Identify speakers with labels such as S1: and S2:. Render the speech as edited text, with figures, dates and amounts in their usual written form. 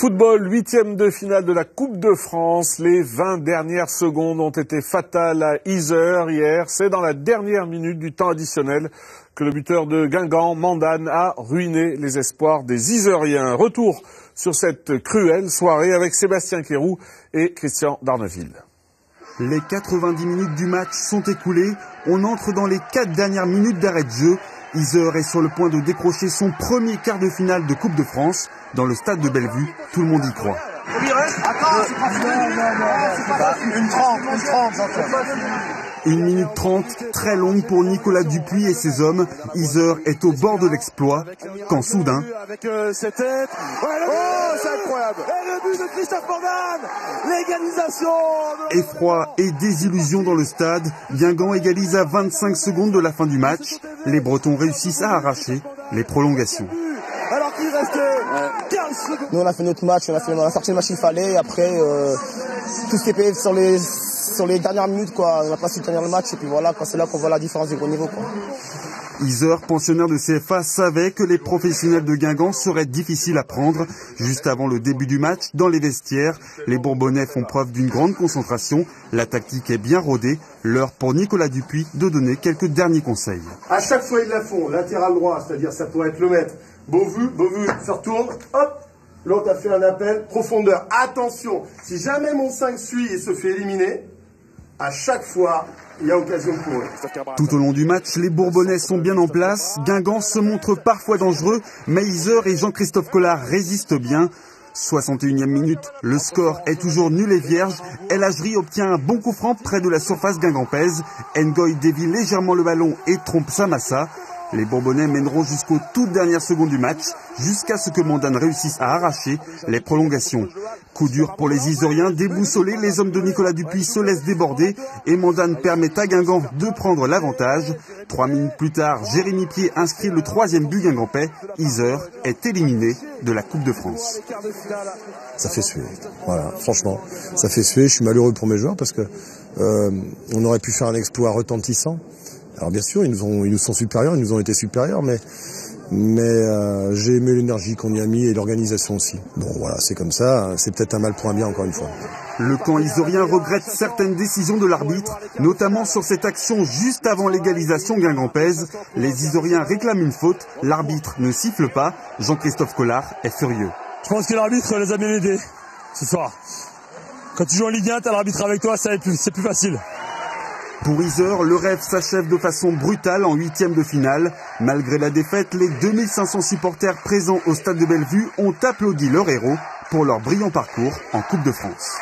S1: Football, 8e de finale de la Coupe de France. Les 20 dernières secondes ont été fatales à Yzeure hier. C'est dans la dernière minute du temps additionnel que le buteur de Guingamp, Mandane, a ruiné les espoirs des Yzeuriens. Retour sur cette cruelle soirée avec Sébastien Quéroux et Christian Darneville.
S2: Les 90 minutes du match sont écoulées. On entre dans les 4 dernières minutes d'arrêt de jeu. Yzeure est sur le point de décrocher son premier quart de finale de Coupe de France. Dans le stade de Bellevue, tout le monde y croit. Une minute 30, très longue pour Nicolas Dupuis et ses hommes. Yzeure est au bord de l'exploit, quand soudain...
S3: Avec cette tête... c'est incroyable. Et le but de Christophe Mandane, l'égalisation.
S2: Effroi et désillusion dans le stade. Guingamp égalise à 25 secondes de la fin du match. Les Bretons réussissent à arracher les prolongations.
S3: Alors qu'il restait 15 secondes.
S4: Nous on a fait notre match, on a sorti le match qu'il fallait. Et après, tout ce qui est payé sur les dernières minutes, quoi. On n'a pas su tenir le match et puis voilà, c'est là qu'on voit la différence du gros niveau, quoi.
S2: Yzeure, pensionnaire de CFA, savait que les professionnels de Guingamp seraient difficiles à prendre. Juste avant le début du match, dans les vestiaires, les Bourbonnais font preuve d'une grande concentration. La tactique est bien rodée. L'heure pour Nicolas Dupuis de donner quelques derniers conseils.
S5: À chaque fois, ils la font. Latéral droit, c'est-à-dire ça pourrait être le maître. Beauvu, se retourne, hop, l'autre a fait un appel, profondeur. Attention, si jamais mon 5 suit et se fait éliminer, à chaque fois, il y a occasion pour eux.
S2: Tout au long du match, les Bourbonnais sont bien en place. Guingamp se montre parfois dangereux, mais Yzeure et Jean-Christophe Collard résistent bien. 61e minute, le score est toujours nul et vierge. El Ajri obtient un bon coup franc près de la surface guingampaise. Ngoy dévie légèrement le ballon et trompe Samassa. Les Bourbonnais mèneront jusqu'aux toutes dernières secondes du match, jusqu'à ce que Mandane réussisse à arracher les prolongations. Coup dur pour les Yzeuriens, déboussolés, les hommes de Nicolas Dupuis se laissent déborder et Mandane permet à Guingamp de prendre l'avantage. 3 minutes plus tard, Jérémy Pied inscrit le 3e but guingampais. Yzeure est éliminé de la Coupe de France.
S6: Ça fait suer, voilà, franchement, ça fait suer. Je suis malheureux pour mes joueurs parce que on aurait pu faire un exploit retentissant. Alors bien sûr, ils nous sont supérieurs, ils nous ont été supérieurs, mais j'ai aimé l'énergie qu'on y a mis et l'organisation aussi. Bon voilà, c'est comme ça, c'est peut-être un mal pour un bien encore une fois.
S2: Le camp yzeurien regrette certaines décisions de l'arbitre, notamment sur cette action juste avant l'égalisation guingampaise. Les Yzeuriens réclament une faute, l'arbitre ne siffle pas, Jean-Christophe Collard est furieux.
S7: Je pense que l'arbitre les a bien aidés ce soir. Quand tu joues en Ligue 1, t'as l'arbitre avec toi, c'est plus facile.
S2: Pour Yzeure, le rêve s'achève de façon brutale en 8e de finale. Malgré la défaite, les 2500 supporters présents au stade de Bellevue ont applaudi leur héros pour leur brillant parcours en Coupe de France.